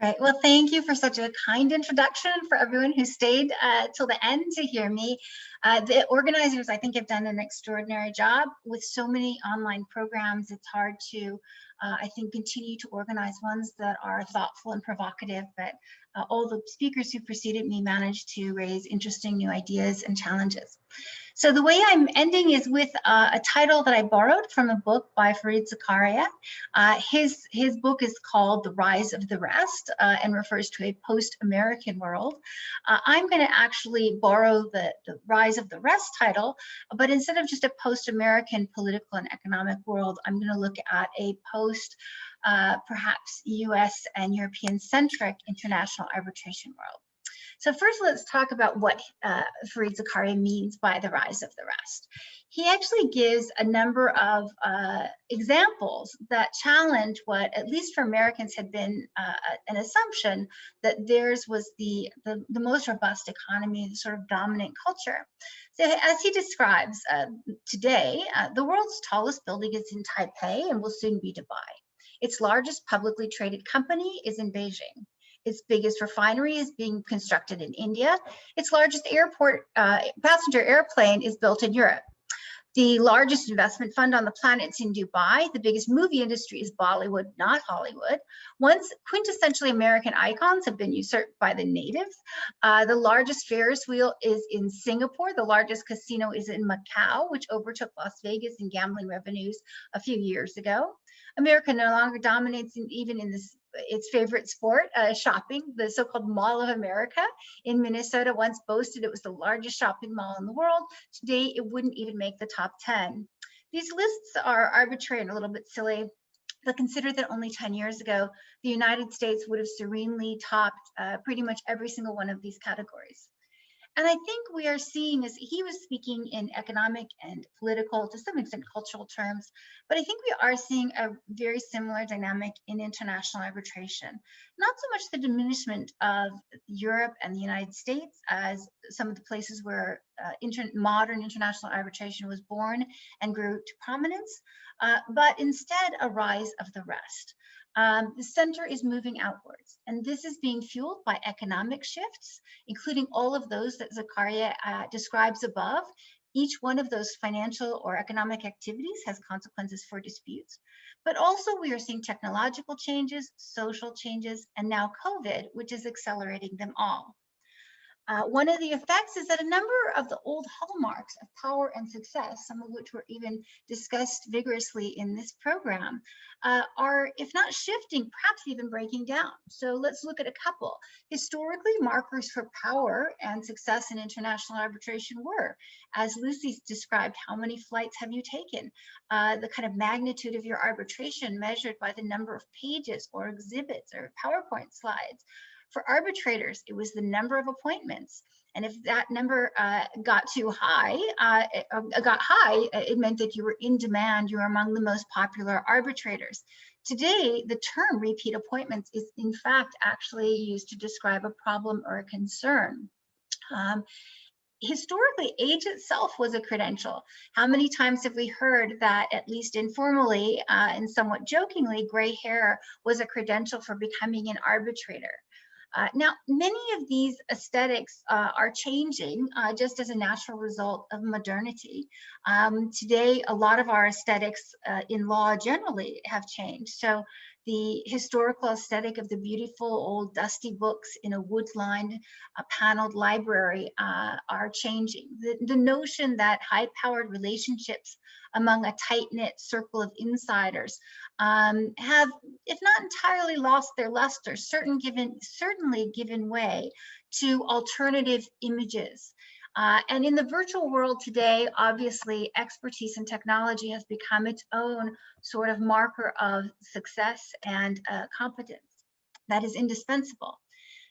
Great. Well, thank you for such a kind introduction for everyone who stayed till the end to hear me. The organizers, I think, have done an extraordinary job with so many online programs. It's hard to, I think, continue to organize ones that are thoughtful and provocative, but all the speakers who preceded me managed to raise interesting new ideas and challenges. So the way I'm ending is with a title that I borrowed from a book by Fareed Zakaria. His book is called The Rise of the Rest and refers to a post-American world. I'm going to actually borrow the Rise of the Rest title, but instead of just a post-American political and economic world, I'm going to look at a perhaps US and European-centric international arbitration world. So first, let's talk about what Fareed Zakaria means by the rise of the rest. He actually gives a number of examples that challenge what, at least for Americans, had been an assumption that theirs was the most robust economy, the sort of dominant culture. So as he describes today, the world's tallest building is in Taipei and will soon be Dubai. Its largest publicly traded company is in Beijing. Its biggest refinery is being constructed in India. Its largest airport passenger airplane is built in Europe. The largest investment fund on the planet is in Dubai. The biggest movie industry is Bollywood, not Hollywood. Once quintessentially American icons have been usurped by the natives. The largest Ferris wheel is in Singapore. The largest casino is in Macau, which overtook Las Vegas in gambling revenues a few years ago. America no longer dominates even in its favorite sport, shopping. The so-called Mall of America in Minnesota once boasted it was the largest shopping mall in the world. Today, it wouldn't even make the top 10. These lists are arbitrary and a little bit silly, but consider that only 10 years ago, the United States would have serenely topped pretty much every single one of these categories. And I think we are seeing, as he was speaking in economic and political, to some extent cultural terms, but I think we are seeing a very similar dynamic in international arbitration. Not so much the diminishment of Europe and the United States as some of the places where modern international arbitration was born and grew to prominence, but instead a rise of the rest. The center is moving outwards, and this is being fueled by economic shifts, including all of those that Zakaria describes above. Each one of those financial or economic activities has consequences for disputes, but also we are seeing technological changes, social changes, and now COVID, which is accelerating them all. One of the effects is that a number of the old hallmarks of power and success, some of which were even discussed vigorously in this program, are, if not shifting, perhaps even breaking down. So let's look at a couple. Historically, markers for power and success in international arbitration were, as Lucy described, how many flights have you taken? The kind of magnitude of your arbitration measured by the number of pages or exhibits or PowerPoint slides. For arbitrators, it was the number of appointments. And if that number got high, it meant that you were in demand, you were among the most popular arbitrators. Today, the term repeat appointments is in fact actually used to describe a problem or a concern. Historically, age itself was a credential. How many times have we heard that, at least informally and somewhat jokingly, gray hair was a credential for becoming an arbitrator? Now, many of these aesthetics are changing just as a natural result of modernity. Today, a lot of our aesthetics in law generally have changed. So the historical aesthetic of the beautiful old dusty books in a wood-lined paneled library are changing. The notion that high-powered relationships among a tight-knit circle of insiders have, if not entirely lost their luster, certainly given way to alternative images. And in the virtual world today, obviously, expertise in technology has become its own sort of marker of success and competence that is indispensable.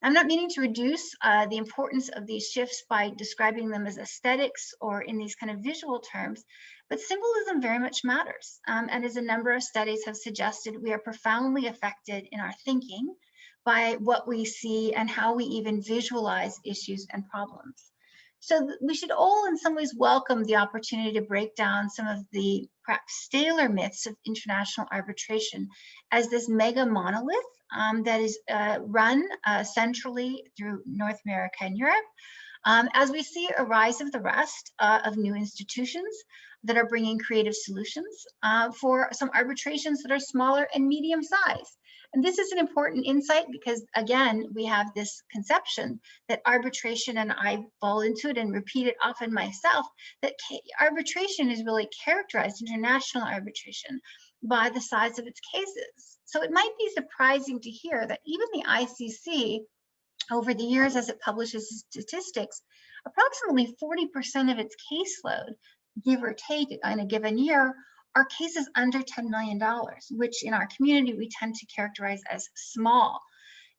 I'm not meaning to reduce the importance of these shifts by describing them as aesthetics or in these kind of visual terms, but symbolism very much matters. And as a number of studies have suggested, we are profoundly affected in our thinking by what we see and how we even visualize issues and problems. So we should all in some ways welcome the opportunity to break down some of the perhaps staler myths of international arbitration as this mega monolith that is run centrally through North America and Europe. As we see a rise of the rest of new institutions that are bringing creative solutions for some arbitrations that are smaller and medium size. And this is an important insight because, again, we have this conception that arbitration, and I fall into it and repeat it often myself, that arbitration is really characterized, international arbitration, by the size of its cases. So it might be surprising to hear that even the ICC, over the years as it publishes statistics, approximately 40% of its caseload, give or take, in a given year, are cases under $10 million, which in our community we tend to characterize as small.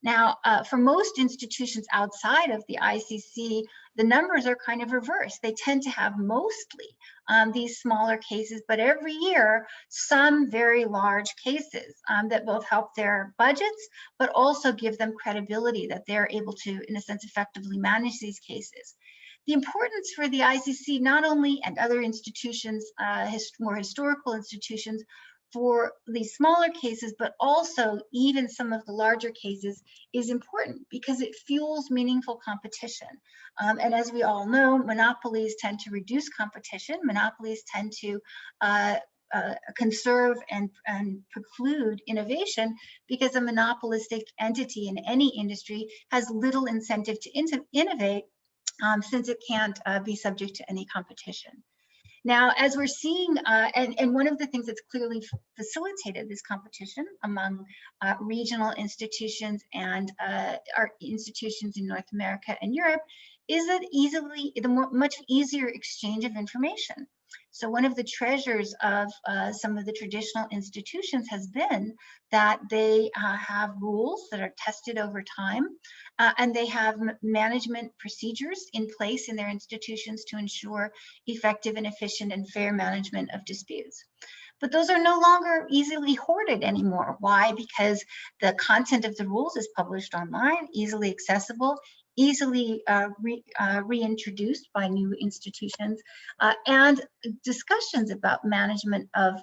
Now, for most institutions outside of the ICC, the numbers are kind of reversed. They tend to have mostly these smaller cases, but every year, some very large cases that both help their budgets, but also give them credibility that they're able to, in a sense, effectively manage these cases. The importance for the ICC, not only and other institutions, more historical institutions, for these smaller cases, but also even some of the larger cases, is important because it fuels meaningful competition. And as we all know, monopolies tend to reduce competition. Monopolies tend to conserve and preclude innovation because a monopolistic entity in any industry has little incentive to innovate since it can't be subject to any competition. Now, as we're seeing, and one of the things that's clearly facilitated this competition among regional institutions and our institutions in North America and Europe is that much easier exchange of information. So one of the treasures of some of the traditional institutions has been that they have rules that are tested over time, and they have management procedures in place in their institutions to ensure effective and efficient and fair management of disputes. But those are no longer easily hoarded anymore. Why? Because the content of the rules is published online, easily accessible, easily reintroduced by new institutions, and discussions about management of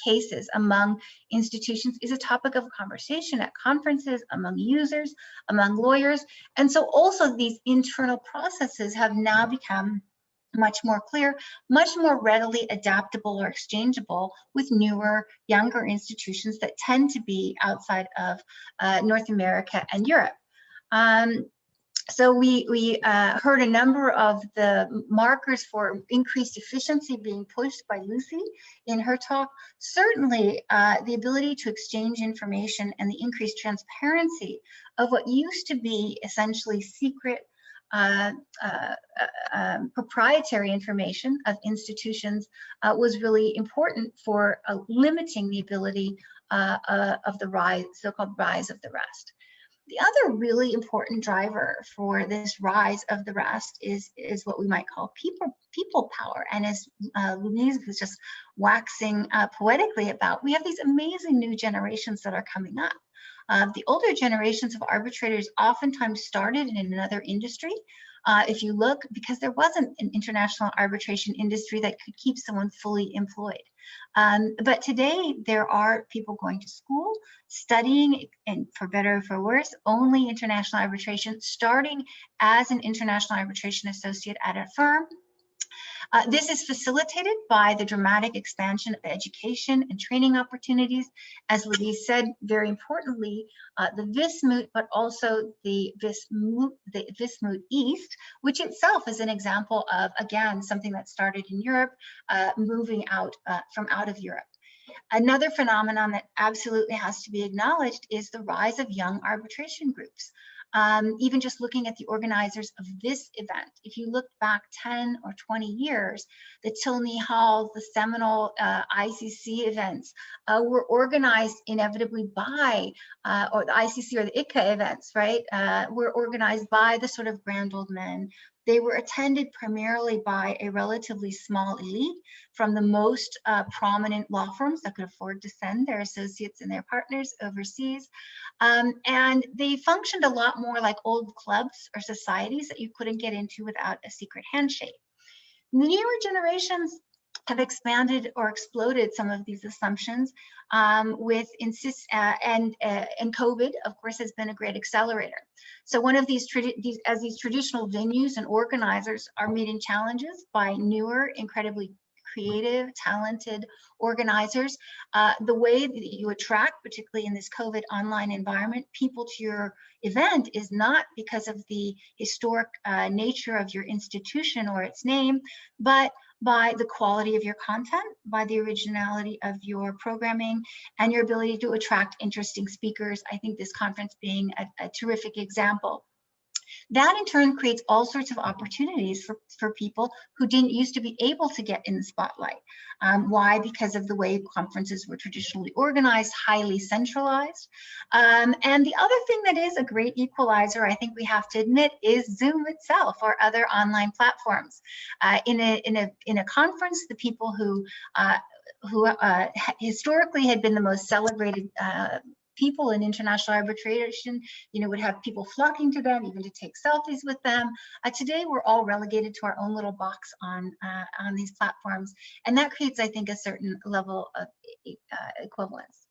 cases among institutions is a topic of conversation at conferences, among users, among lawyers. And so also these internal processes have now become much more clear, much more readily adaptable or exchangeable with newer, younger institutions that tend to be outside of North America and Europe. So we heard a number of the markers for increased efficiency being pushed by Lucy in her talk. Certainly, the ability to exchange information and the increased transparency of what used to be essentially secret proprietary information of institutions was really important for limiting the ability of the so-called rise of the rest. The other really important driver for this rise of the rest is what we might call people power. And as Louise was just waxing poetically about, we have these amazing new generations that are coming up. The older generations of arbitrators oftentimes started in another industry. If you look, because there wasn't an international arbitration industry that could keep someone fully employed. But today there are people going to school, studying, and for better or for worse, only international arbitration, starting as an international arbitration associate at a firm. This is facilitated by the dramatic expansion of education and training opportunities. As Louise said, very importantly, the Vismut, but also the Vismut East, which itself is an example of, again, something that started in Europe, moving out from out of Europe. Another phenomenon that absolutely has to be acknowledged is the rise of young arbitration groups. Even just looking at the organizers of this event, if you look back 10 or 20 years, the Tilney Hall, the seminal ICC events were organized inevitably by, or the ICC or the ICCA events, right, were organized by the sort of grand old men They were attended primarily by a relatively small elite from the most prominent law firms that could afford to send their associates and their partners overseas. And they functioned a lot more like old clubs or societies that you couldn't get into without a secret handshake. Newer generations have expanded or exploded some of these assumptions with and COVID, of course, has been a great accelerator. So one of these traditional venues and organizers are meeting challenges by newer, incredibly creative, talented organizers. The way that you attract, particularly in this COVID online environment, people to your event is not because of the historic nature of your institution or its name, but by the quality of your content, by the originality of your programming, and your ability to attract interesting speakers. I think this conference being a terrific example. That in turn creates all sorts of opportunities for people who didn't used to be able to get in the spotlight. Why? Because of the way conferences were traditionally organized, highly centralized. And the other thing that is a great equalizer, I think we have to admit, is Zoom itself or other online platforms. In a conference, the people who historically had been the most celebrated people in international arbitration, would have people flocking to them, even to take selfies with them. Today, we're all relegated to our own little box on these platforms, and that creates, I think, a certain level of equivalence.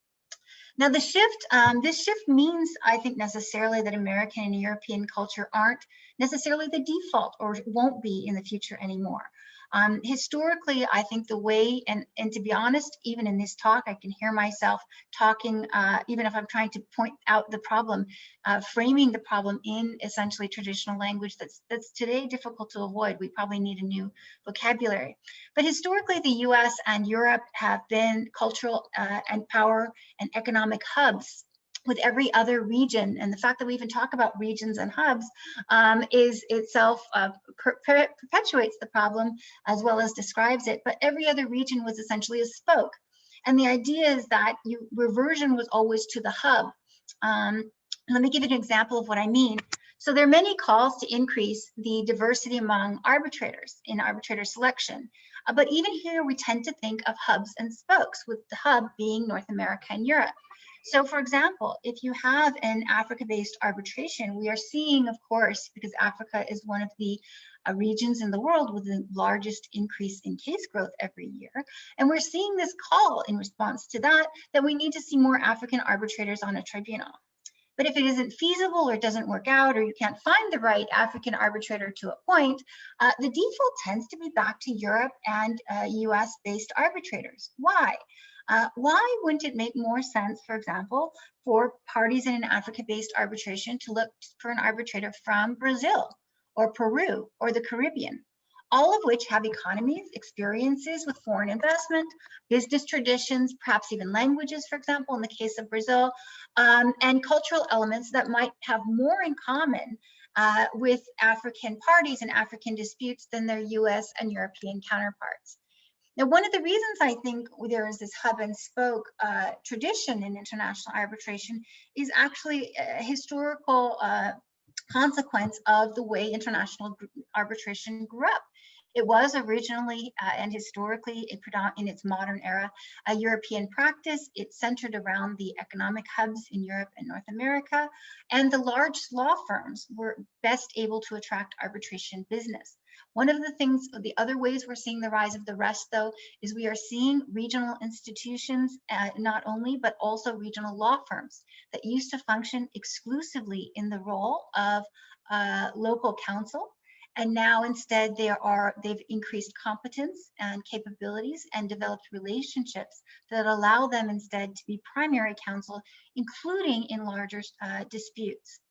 Now, this shift means, I think, necessarily that American and European culture aren't necessarily the default or won't be in the future anymore. Historically, I think the way, and to be honest, even in this talk, I can hear myself talking, even if I'm trying to point out the problem, framing the problem in essentially traditional language that's today difficult to avoid. We probably need a new vocabulary. But historically, the US and Europe have been cultural and power and economic hubs with every other region. And the fact that we even talk about regions and hubs is itself perpetuates the problem as well as describes it. But every other region was essentially a spoke. And the idea is that reversion was always to the hub. Let me give you an example of what I mean. So there are many calls to increase the diversity among arbitrators in arbitrator selection. But even here, we tend to think of hubs and spokes, with the hub being North America and Europe. So for example, if you have an Africa-based arbitration, we are seeing, of course, because Africa is one of the regions in the world with the largest increase in case growth every year. And we're seeing this call in response to that we need to see more African arbitrators on a tribunal. But if it isn't feasible or doesn't work out, or you can't find the right African arbitrator to appoint, the default tends to be back to Europe and US-based arbitrators. Why? Why wouldn't it make more sense, for example, for parties in an Africa-based arbitration to look for an arbitrator from Brazil or Peru or the Caribbean, all of which have economies, experiences with foreign investment, business traditions, perhaps even languages, for example, in the case of Brazil, and cultural elements that might have more in common with African parties and African disputes than their US and European counterparts. Now, one of the reasons I think there is this hub and spoke tradition in international arbitration is actually a historical consequence of the way international arbitration grew up. It was originally and historically, in its modern era, a European practice. It centered around the economic hubs in Europe and North America, and the large law firms were best able to attract arbitration business. One of the other ways we're seeing the rise of the rest, though, is we are seeing regional institutions, not only, but also regional law firms that used to function exclusively in the role of local counsel. And now instead they've increased competence and capabilities and developed relationships that allow them instead to be primary counsel, including in larger disputes.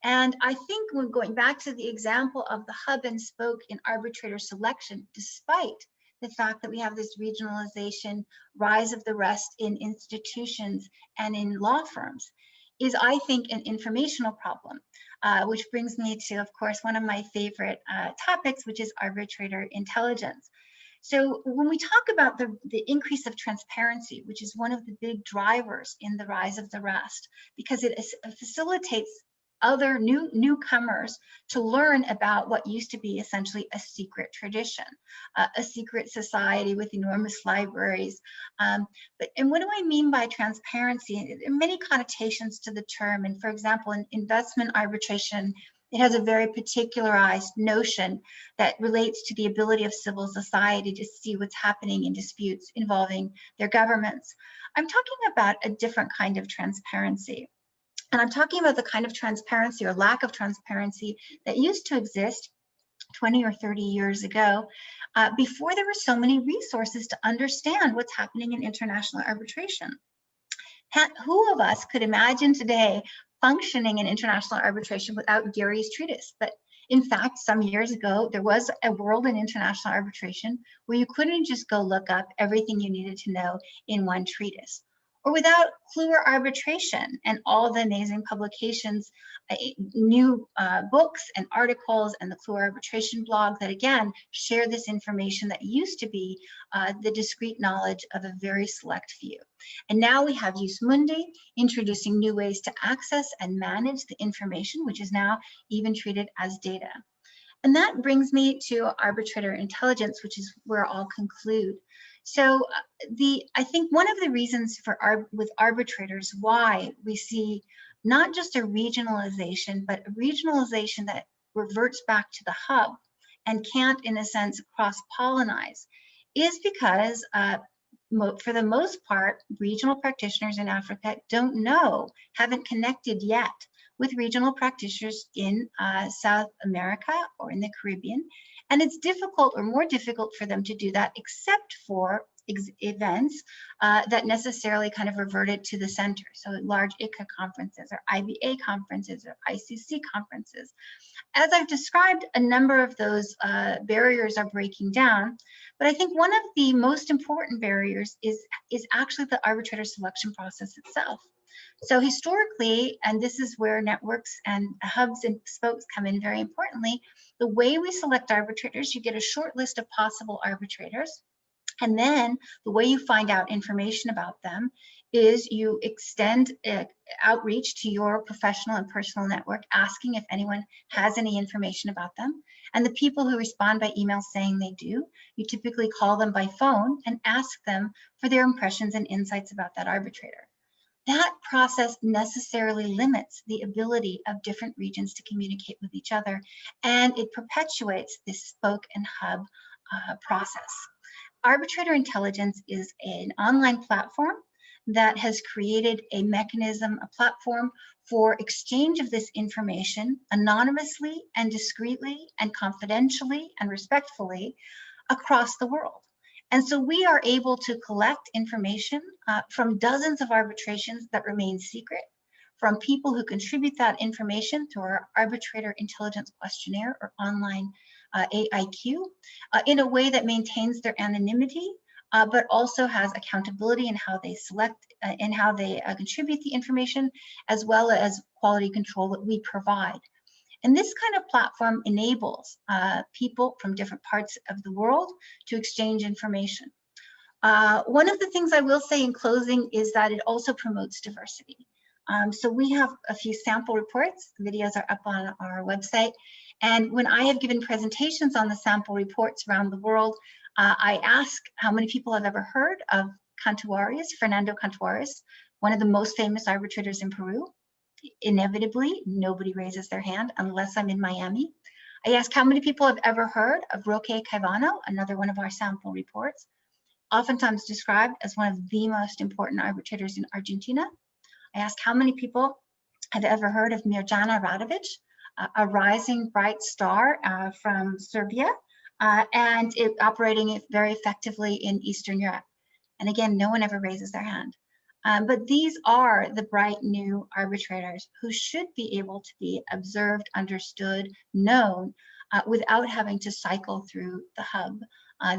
And I think when going back to the example of the hub and spoke in arbitrator selection, despite the fact that we have this regionalization, rise of the rest in institutions and in law firms, is, I think, an informational problem, which brings me to, of course, one of my favorite topics, which is arbitrator intelligence. So when we talk about the increase of transparency, which is one of the big drivers in the rise of the rest, because it facilitates other newcomers to learn about what used to be essentially a secret tradition, a secret society with enormous libraries. And what do I mean by transparency? There are many connotations to the term. And for example, in investment arbitration, it has a very particularized notion that relates to the ability of civil society to see what's happening in disputes involving their governments. I'm talking about a different kind of transparency. And I'm talking about the kind of transparency or lack of transparency that used to exist 20 or 30 years ago, before there were so many resources to understand what's happening in international arbitration. Who of us could imagine today functioning in international arbitration without Gary's treatise? But in fact, some years ago, there was a world in international arbitration where you couldn't just go look up everything you needed to know in one treatise. Or without Kluwer Arbitration and all the amazing publications, new books and articles, and the Kluwer Arbitration blog that again share this information that used to be the discrete knowledge of a very select few. And now we have Jus Mundi introducing new ways to access and manage the information, which is now even treated as data. And that brings me to arbitrator intelligence, which is where I'll conclude. So I think one of the reasons with arbitrators why we see not just a regionalization, but a regionalization that reverts back to the hub and can't, in a sense, cross-pollinize, is because for the most part, regional practitioners in Africa haven't connected yet with regional practitioners in South America or in the Caribbean. And it's difficult or more difficult for them to do that, except for events that necessarily kind of reverted to the center. So large ICA conferences or IBA conferences or ICC conferences. As I've described, a number of those barriers are breaking down, but I think one of the most important barriers is actually the arbitrator selection process itself. So historically, and this is where networks and hubs and spokes come in very importantly, the way we select arbitrators, you get a short list of possible arbitrators. And then the way you find out information about them is you extend outreach to your professional and personal network, asking if anyone has any information about them. And the people who respond by email saying they do, you typically call them by phone and ask them for their impressions and insights about that arbitrator. That process necessarily limits the ability of different regions to communicate with each other, and it perpetuates this spoke and hub process. Arbitrator Intelligence is an online platform that has created a mechanism, a platform for exchange of this information anonymously and discreetly and confidentially and respectfully across the world. And so we are able to collect information from dozens of arbitrations that remain secret, from people who contribute that information through our Arbitrator Intelligence Questionnaire or online AIQ in a way that maintains their anonymity, but also has accountability in how they select and how they contribute the information, as well as quality control that we provide. And this kind of platform enables people from different parts of the world to exchange information. One of the things I will say in closing is that it also promotes diversity. So we have a few sample reports. The videos are up on our website. And when I have given presentations on the sample reports around the world, I ask how many people have ever heard of Fernando Cantuarias, one of the most famous arbitrators in Peru. Inevitably, nobody raises their hand unless I'm in Miami. I ask how many people have ever heard of Roque Caivano, another one of our sample reports, oftentimes described as one of the most important arbitrators in Argentina. I ask how many people have ever heard of Mirjana Radovic, a rising bright star from Serbia, and operating very effectively in Eastern Europe. And again, no one ever raises their hand. But these are the bright new arbitrators who should be able to be observed, understood, known, without having to cycle through the hub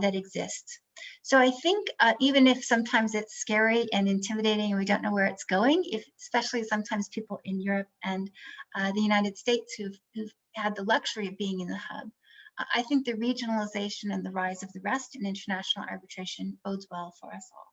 that exists. So I think even if sometimes it's scary and intimidating and we don't know where it's going, especially sometimes people in Europe and the United States who've had the luxury of being in the hub, I think the regionalization and the rise of the rest in international arbitration bodes well for us all.